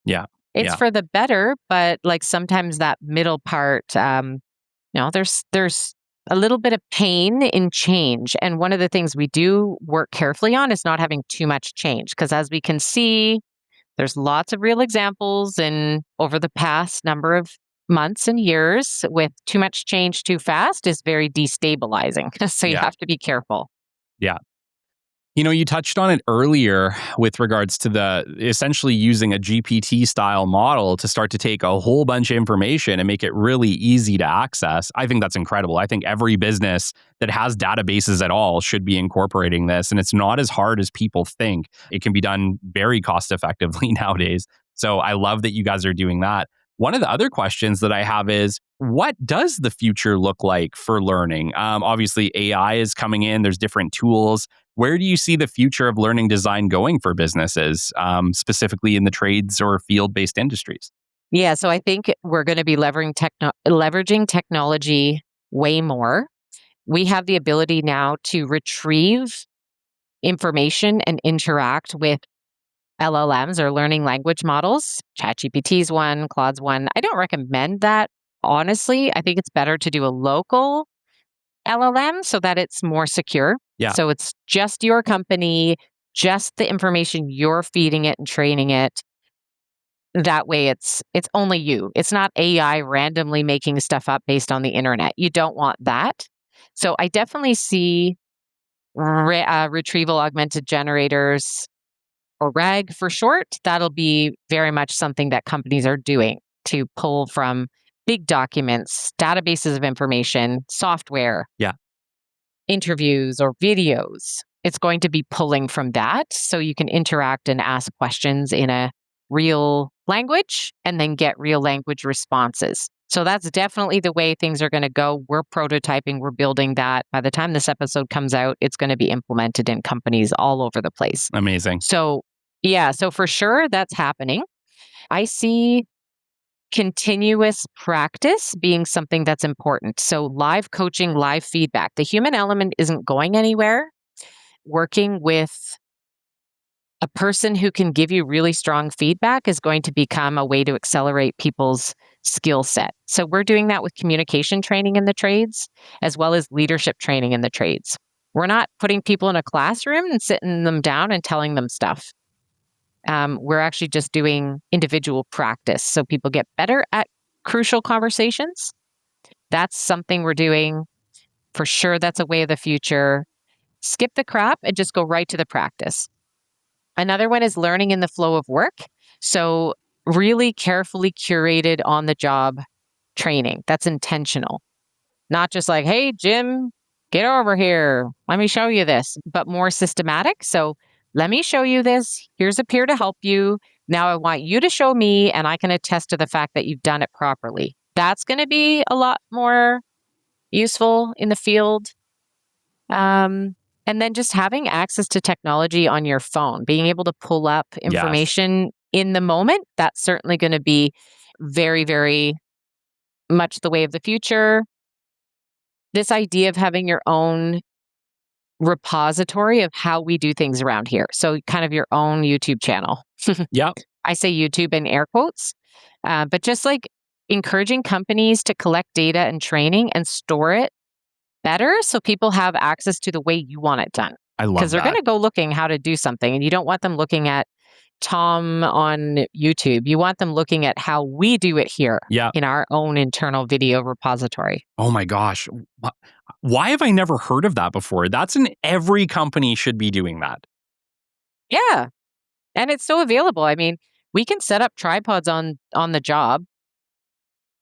Yeah. It's for the better, but like sometimes that middle part, there's a little bit of pain in change. And one of the things we do work carefully on is not having too much change. Because as we can see, there's lots of real examples in over the past number of months and years with too much change too fast is very destabilizing. So you Yeah. have to be careful. Yeah. You touched on it earlier with regards to the essentially using a GPT style model to start to take a whole bunch of information and make it really easy to access. I think that's incredible. I think every business that has databases at all should be incorporating this. And it's not as hard as people think. It can be done very cost effectively nowadays. So I love that you guys are doing that. One of the other questions that I have is, what does the future look like for learning? Obviously, AI is coming in. There's different tools. Where do you see the future of learning design going for businesses, specifically in the trades or field-based industries? Yeah, so I think we're going to be leveraging technology way more. We have the ability now to retrieve information and interact with LLMs or learning language models. ChatGPT's one, Claude's one. I don't recommend that, honestly. I think it's better to do a local LLM so that it's more secure. Yeah. So it's just your company, just the information you're feeding it and training it. That way it's only you. It's not AI randomly making stuff up based on the internet. You don't want that. So I definitely see retrieval augmented generators, or RAG for short. That'll be very much something that companies are doing to pull from big documents, databases of information, software, Yeah. interviews or videos. It's going to be pulling from that so you can interact and ask questions in a real language and then get real language responses. So that's definitely the way things are going to go. We're prototyping, we're building that. By the time this episode comes out, it's going to be implemented in companies all over the place. Amazing. So, yeah, so for sure that's happening. I see continuous practice being something that's important. So, live coaching, live feedback. The human element isn't going anywhere. Working with a person who can give you really strong feedback is going to become a way to accelerate people's skill set. So we're doing that with communication training in the trades, as well as leadership training in the trades. We're not putting people in a classroom and sitting them down and telling them stuff. We're actually just doing individual practice so people get better at crucial conversations. That's something we're doing. For sure, that's a way of the future. Skip the crap and just go right to the practice. Another one is learning in the flow of work. So really carefully curated on the job training. That's intentional. Not just like, hey, Jim, get over here. Let me show you this, but more systematic. So let me show you this. Here's a peer to help you. Now I want you to show me, and I can attest to the fact that you've done it properly. That's going to be a lot more useful in the field. And then just having access to technology on your phone, being able to pull up information in the moment, that's certainly going to be very, very much the way of the future. This idea of having your own repository of how we do things around here. So kind of your own YouTube channel. Yeah. I say YouTube in air quotes, but just like encouraging companies to collect data and training and store it better so people have access to the way you want it done. I love that. Because they're going to go looking how to do something, and you don't want them looking at Tom on YouTube. You want them looking at how we do it here in our own internal video repository. Oh my gosh. Why have I never heard of that before? Every company should be doing that. Yeah. And it's so available. I mean, we can set up tripods on the job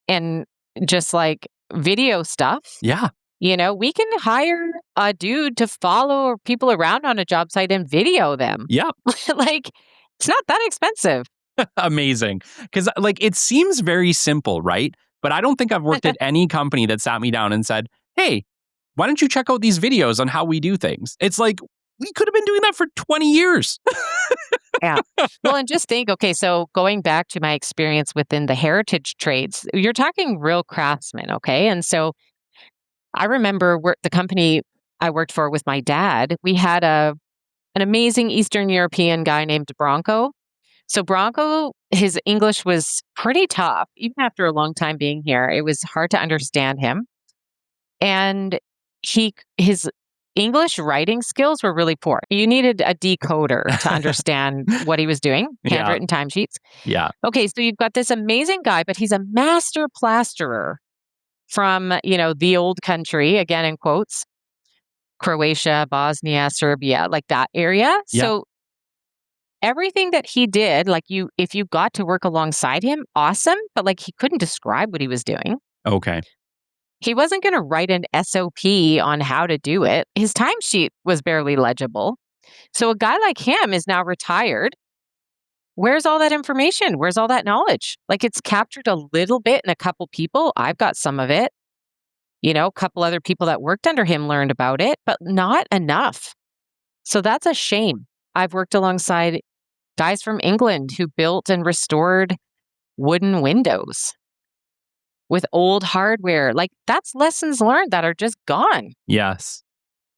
and just like video stuff. Yeah. You know, we can hire a dude to follow people around on a job site and video them. Yeah. Like, it's not that expensive. Amazing. Because it seems very simple, right? But I don't think I've worked at any company that sat me down and said, hey, why don't you check out these videos on how we do things? It's like, we could have been doing that for 20 years. Yeah. Well, and just think, okay, so going back to my experience within the heritage trades, you're talking real craftsmen, okay? And so I remember the company I worked for with my dad, we had an amazing Eastern European guy named Bronco. So Bronco, his English was pretty tough. Even after a long time being here, it was hard to understand him. And his English writing skills were really poor. You needed a decoder to understand what he was doing, handwritten timesheets. Yeah. Okay, so you've got this amazing guy, but he's a master plasterer from, the old country, again in quotes, Croatia, Bosnia, Serbia, like that area. Yeah. So everything that he did, if you got to work alongside him, awesome, but he couldn't describe what he was doing. Okay. He wasn't going to write an SOP on how to do it. His timesheet was barely legible. So a guy like him is now retired. Where's all that information? Where's all that knowledge? It's captured a little bit in a couple people. I've got some of it. A couple other people that worked under him learned about it, but not enough. So that's a shame. I've worked alongside guys from England who built and restored wooden windows with old hardware. That's lessons learned that are just gone. Yes.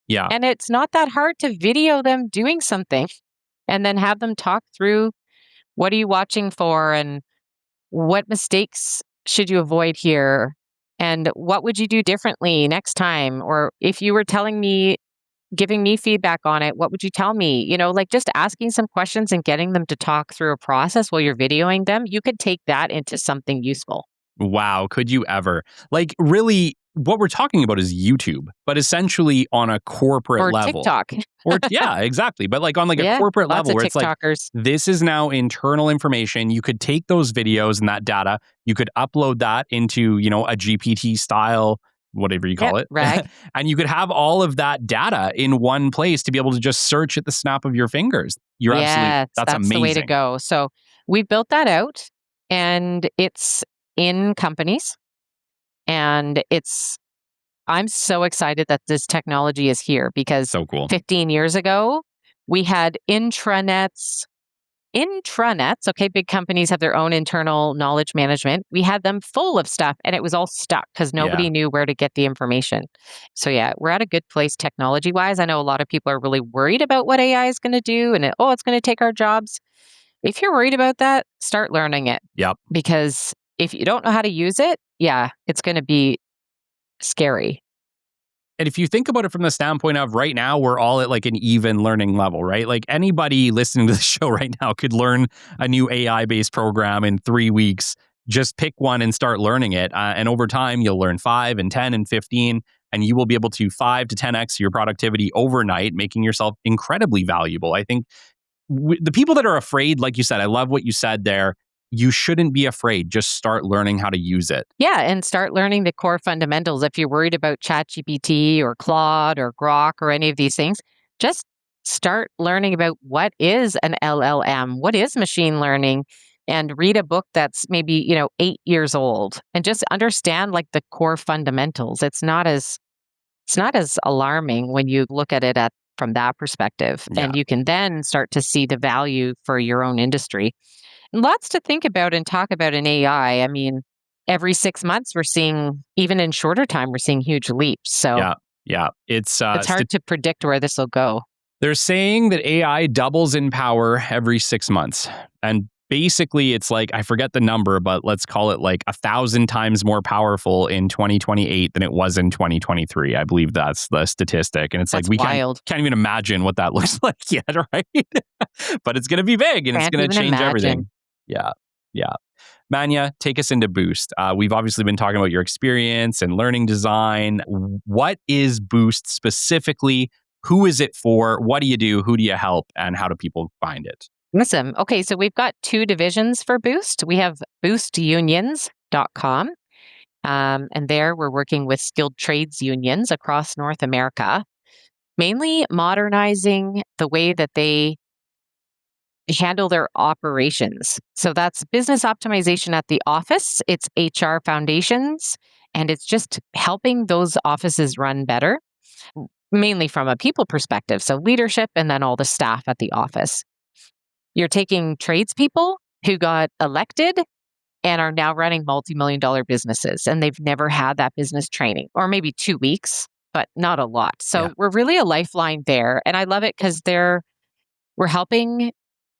Yeah. And it's not that hard to video them doing something and then have them talk through what are you watching for and what mistakes should you avoid here and what would you do differently next time? Or if you were giving me feedback on it, what would you tell me? Just asking some questions and getting them to talk through a process while you're videoing them, you could take that into something useful. Wow. Could you ever? Really, what we're talking about is YouTube, but essentially on a corporate or level. TikTok. Yeah, exactly. But on a corporate level where it's TikTokers. This is now internal information. You could take those videos and that data, you could upload that into, a GPT style, whatever you call it. Right. And you could have all of that data in one place to be able to just search at the snap of your fingers. That's amazing. The way to go. So we built that out and it's in companies. And I'm so excited that this technology is here because so cool. 15 years ago, we had intranets. Okay, big companies have their own internal knowledge management. We had them full of stuff and it was all stuck because nobody knew where to get the information. So we're at a good place technology-wise. I know a lot of people are really worried about what AI is going to do and it's going to take our jobs. If you're worried about that, start learning it. Yep. Because if you don't know how to use it, it's going to be scary. And if you think about it from the standpoint of right now, we're all at an even learning level, right? Anybody listening to the show right now could learn a new AI-based program in 3 weeks. Just pick one and start learning it. And over time, you'll learn 5 and 10 and 15, and you will be able to 5 to 10x your productivity overnight, making yourself incredibly valuable. I think the people that are afraid, like you said, I love what you said there. You shouldn't be afraid. Just start learning how to use it. Yeah, and start learning the core fundamentals. If you're worried about ChatGPT or Claude or Grok or any of these things, just start learning about what is an LLM, what is machine learning, and read a book that's maybe, 8 years old and just understand the core fundamentals. It's not as alarming when you look at it from that perspective. Yeah. And you can then start to see the value for your own industry. Lots to think about and talk about in AI. I mean, every 6 months we're seeing, even in shorter time, we're seeing huge leaps. So yeah. It's hard to predict where this will go. They're saying that AI doubles in power every 6 months. And basically it's I forget the number, but let's call it 1,000 times more powerful in 2028 than it was in 2023. I believe that's the statistic. And it's that's we wild. Can't even imagine what that looks like yet, right? But it's going to be big and it's going to change everything. Yeah. Manja, take us into Boost. We've obviously been talking about your experience and learning design. What is Boost specifically? Who is it for? What do you do? Who do you help? And how do people find it? Awesome. Okay, so we've got 2 divisions for Boost. We have boostunions.com. And there we're working with skilled trades unions across North America, mainly modernizing the way that they handle their operations. So that's business optimization at the office, it's HR foundations, and it's just helping those offices run better, mainly from a people perspective. So leadership and then all the staff at the office. You're taking tradespeople who got elected and are now running multi-million-dollar businesses, and they've never had that business training, or maybe 2 weeks, but not a lot. So we're really a lifeline there. And I love it because we're helping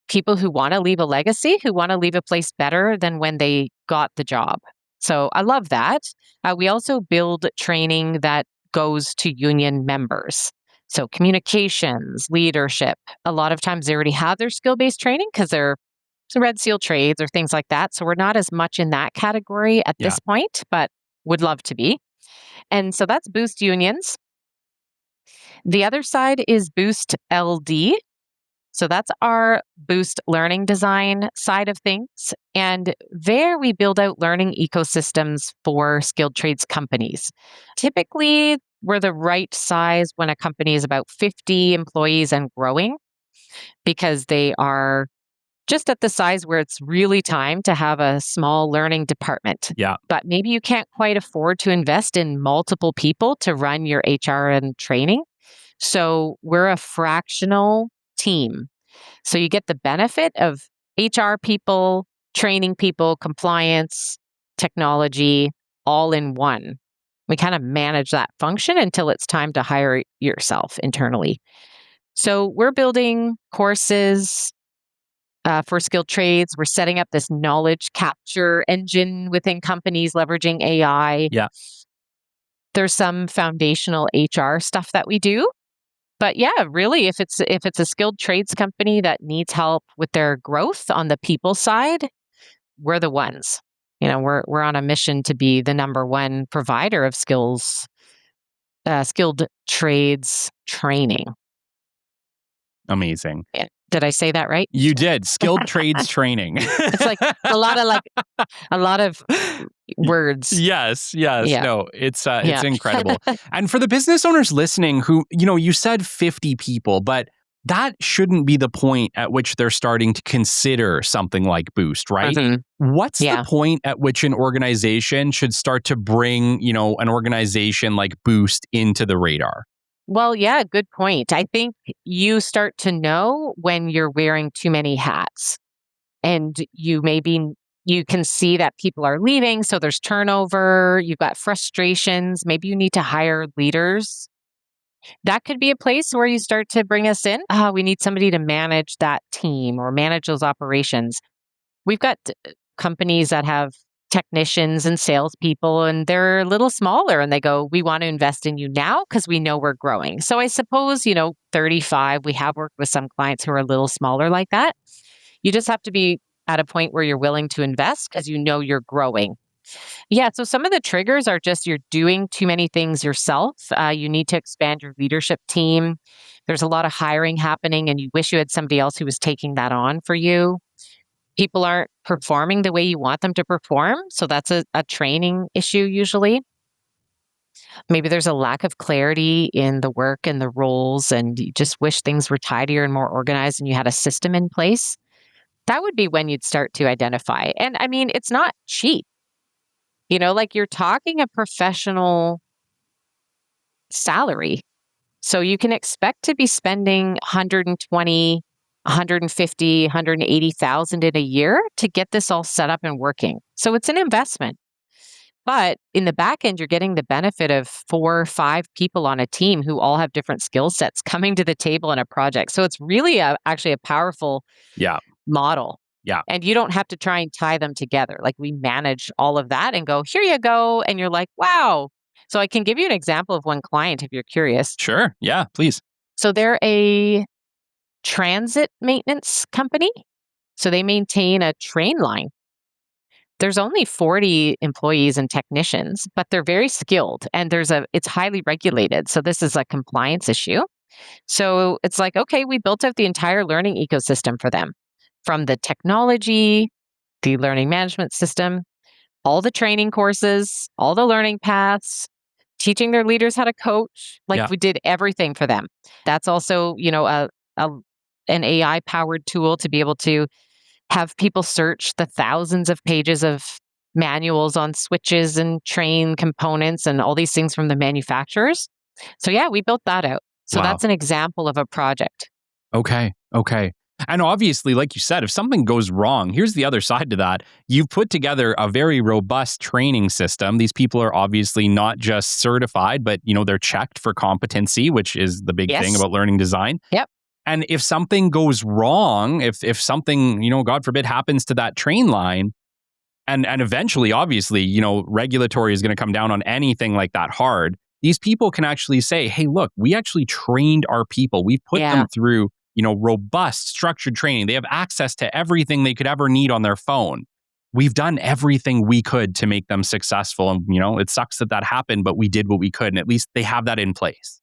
people who want to leave a legacy, who want to leave a place better than when they got the job. So I love that. We also build training that goes to union members. So communications, leadership, a lot of times they already have their skill-based training because they're Red Seal trades or things like that. So we're not as much in that category at this point, but would love to be. And so that's Boost Unions. The other side is Boost LD. So that's our Boost Learning Design side of things. And there we build out learning ecosystems for skilled trades companies. Typically, we're the right size when a company is about 50 employees and growing, because they are just at the size where it's really time to have a small learning department. Yeah. But maybe you can't quite afford to invest in multiple people to run your HR and training. So we're a fractional team. So you get the benefit of HR people, training people, compliance, technology, all in one. We kind of manage that function until it's time to hire yourself internally. So we're building courses for skilled trades. We're setting up this knowledge capture engine within companies leveraging AI. Yeah. There's some foundational HR stuff that we do. But yeah, really, if it's a skilled trades company that needs help with their growth on the people side, we're the ones. We're on a mission to be the number one provider of skilled trades training. Amazing. Did I say that right? You did. Skilled trades training. It's like a lot of words. Yes. Yeah. No, it's incredible. And for the business owners listening who, you said 50 people, but that shouldn't be the point at which they're starting to consider something like Boost, right? Mm-hmm. What's the point at which an organization should start to bring, an organization like Boost into the radar? Well, yeah, good point. I think you start to know when you're wearing too many hats, and you can see that people are leaving. So there's turnover, you've got frustrations. Maybe you need to hire leaders. That could be a place where you start to bring us in. We need somebody to manage that team or manage those operations. We've got companies that have technicians and salespeople, and they're a little smaller, and they go, we want to invest in you now because we know we're growing. So I suppose, 35, we have worked with some clients who are a little smaller like that. You just have to be at a point where you're willing to invest because you're growing. Yeah, so some of the triggers are just you're doing too many things yourself. You need to expand your leadership team. There's a lot of hiring happening, and you wish you had somebody else who was taking that on for you. People aren't performing the way you want them to perform. So that's a training issue usually. Maybe there's a lack of clarity in the work and the roles, and you just wish things were tidier and more organized and you had a system in place. That would be when you'd start to identify. And I mean, it's not cheap. You're talking a professional salary. So you can expect to be spending 120, 150, 180,000 in a year to get this all set up and working. So it's an investment. But in the back end, you're getting the benefit of 4 or 5 people on a team who all have different skill sets coming to the table in a project. So it's really actually a powerful model. Yeah. And you don't have to try and tie them together. Like, we manage all of that and go, here you go. And you're like, wow. So I can give you an example of one client if you're curious. Sure. Yeah, please. So they're a transit maintenance company. So they maintain a train line. There's only 40 employees and technicians, but they're very skilled, and it's highly regulated. So this is a compliance issue. So it's like, okay, we built out the entire learning ecosystem for them, from the technology, the learning management system, all the training courses, all the learning paths, teaching their leaders how to coach. We did everything for them. That's also, an AI powered tool to be able to have people search the thousands of pages of manuals on switches and train components and all these things from the manufacturers. So yeah, we built that out. So that's an example of a project. Okay. And obviously, like you said, if something goes wrong, here's the other side to that. You've put together a very robust training system. These people are obviously not just certified, but they're checked for competency, which is the big thing about learning design. Yep. And if something goes wrong, if something, God forbid, happens to that train line, and eventually, obviously, regulatory is going to come down on anything like that hard. these people can actually say, hey, look, we actually trained our people. We've put them through, robust, structured training. They have access to everything they could ever need on their phone. We've done everything we could to make them successful. And, it sucks that happened, but we did what we could. And at least they have that in place.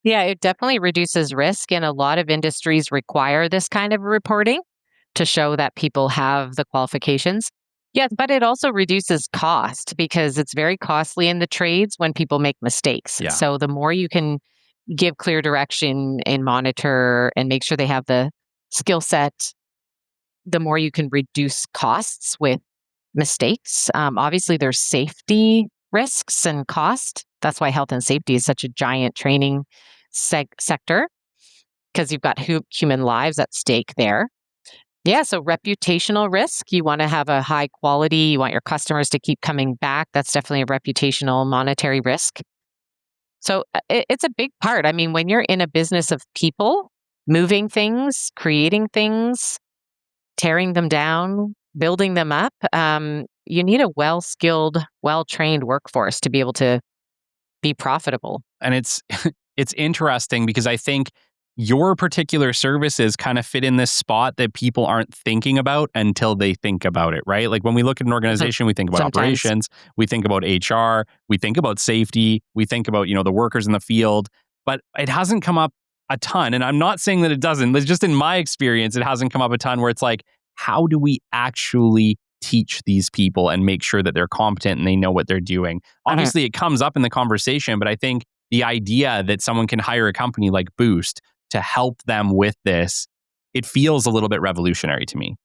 Yeah, it definitely reduces risk. And a lot of industries require this kind of reporting to show that people have the qualifications. Yes, but it also reduces cost because it's very costly in the trades when people make mistakes. Yeah. So the more you can give clear direction and monitor and make sure they have the skill set, the more you can reduce costs with mistakes. Obviously, there's safety risks and cost. That's why health and safety is such a giant training sector, because you've got human lives at stake there. Yeah, so reputational risk. You want to have a high quality. You want your customers to keep coming back. That's definitely a reputational monetary risk. So it's a big part. I mean, when you're in a business of people, moving things, creating things, tearing them down, building them up, you need a well-skilled, well-trained workforce to be able to be profitable. And it's interesting because I think your particular services kind of fit in this spot that people aren't thinking about until they think about it, right? Like when we look at an organization, we think about operations, we think about HR, we think about safety, we think about, the workers in the field, but it hasn't come up a ton. And I'm not saying that it doesn't. It's just in my experience, it hasn't come up a ton where it's like, how do we actually teach these people and make sure that they're competent and they know what they're doing? Obviously, it comes up in the conversation, but I think the idea that someone can hire a company like Boost to help them with this, it feels a little bit revolutionary to me.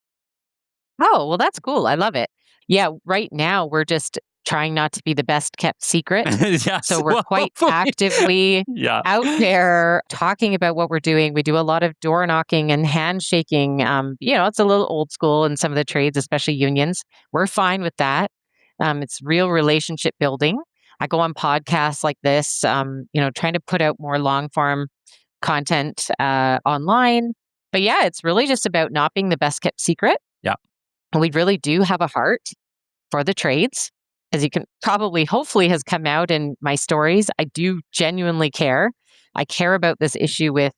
Oh, well, that's cool. I love it. Yeah, right now we're just trying not to be the best kept secret. Yes, so we're quite actively out there talking about what we're doing. We do a lot of door knocking and handshaking. It's a little old school in some of the trades, especially unions. We're fine with that. It's real relationship building. I go on podcasts like this, trying to put out more long form content online. But yeah, it's really just about not being the best kept secret. Yeah. And we really do have a heart for the trades. As you can probably, hopefully has come out in my stories. I do genuinely care. I care about this issue with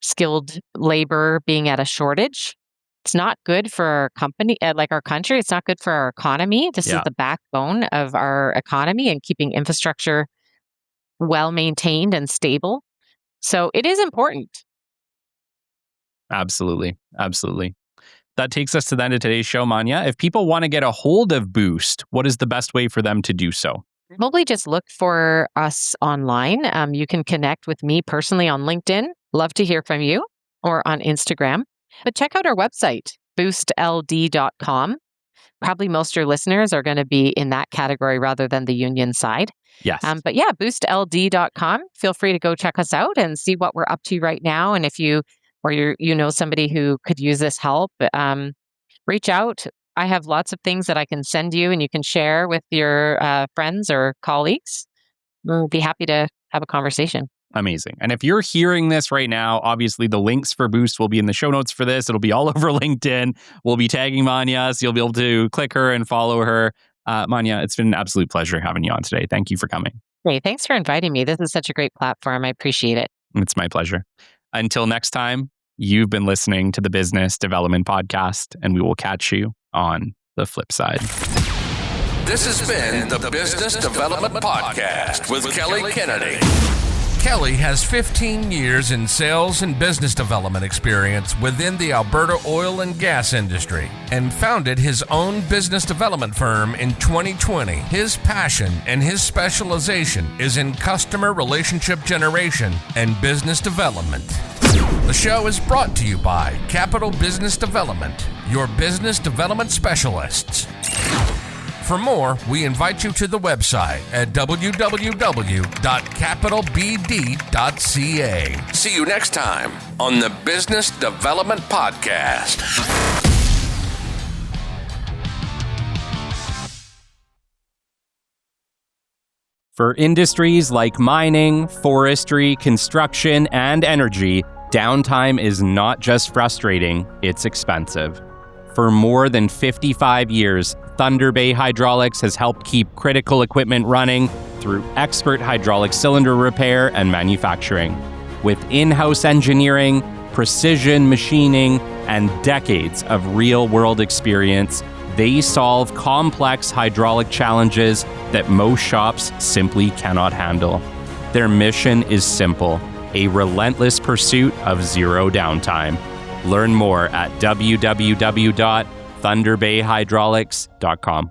skilled labor being at a shortage. It's not good for our company, like our country. It's not good for our economy. This is the backbone of our economy and keeping infrastructure well maintained and stable. So it is important. Absolutely. Absolutely. That takes us to the end of today's show, Manja. If people want to get a hold of Boost, what is the best way for them to do so? Probably just look for us online. You can connect with me personally on LinkedIn. Love to hear from you, or on Instagram. But check out our website, boostld.com. Probably most of your listeners are going to be in that category rather than the union side. Yes. But yeah, boostld.com. Feel free to go check us out and see what we're up to right now. And if you know somebody who could use this help, reach out. I have lots of things that I can send you and you can share with your friends or colleagues. We'll be happy to have a conversation. Amazing. And if you're hearing this right now, obviously the links for Boost will be in the show notes for this. It'll be all over LinkedIn. We'll be tagging Manja, so you'll be able to click her and follow her. Manja, it's been an absolute pleasure having you on today. Thank you for coming. Hey, thanks for inviting me. This is such a great platform. I appreciate it. It's my pleasure. Until next time, you've been listening to the Business Development Podcast, and we will catch you on the flip side. This has been the Business Development Podcast with Kelly Kennedy. Kelly has 15 years in sales and business development experience within the Alberta oil and gas industry and founded his own business development firm in 2020. His passion and his specialization is in customer relationship generation and business development. The show is brought to you by Capital Business Development, your business development specialists. For more, we invite you to the website at www.capitalbd.ca. See you next time on the Business Development Podcast. For industries like mining, forestry, construction, and energy, downtime is not just frustrating, it's expensive. For more than 55 years, Thunder Bay Hydraulics has helped keep critical equipment running, through expert hydraulic cylinder repair and manufacturing. With in-house engineering, precision machining, and decades of real-world experience, they solve complex hydraulic challenges that most shops simply cannot handle. Their mission is simple: a relentless pursuit of zero downtime. Learn more at www.thunderbayhydraulics.com.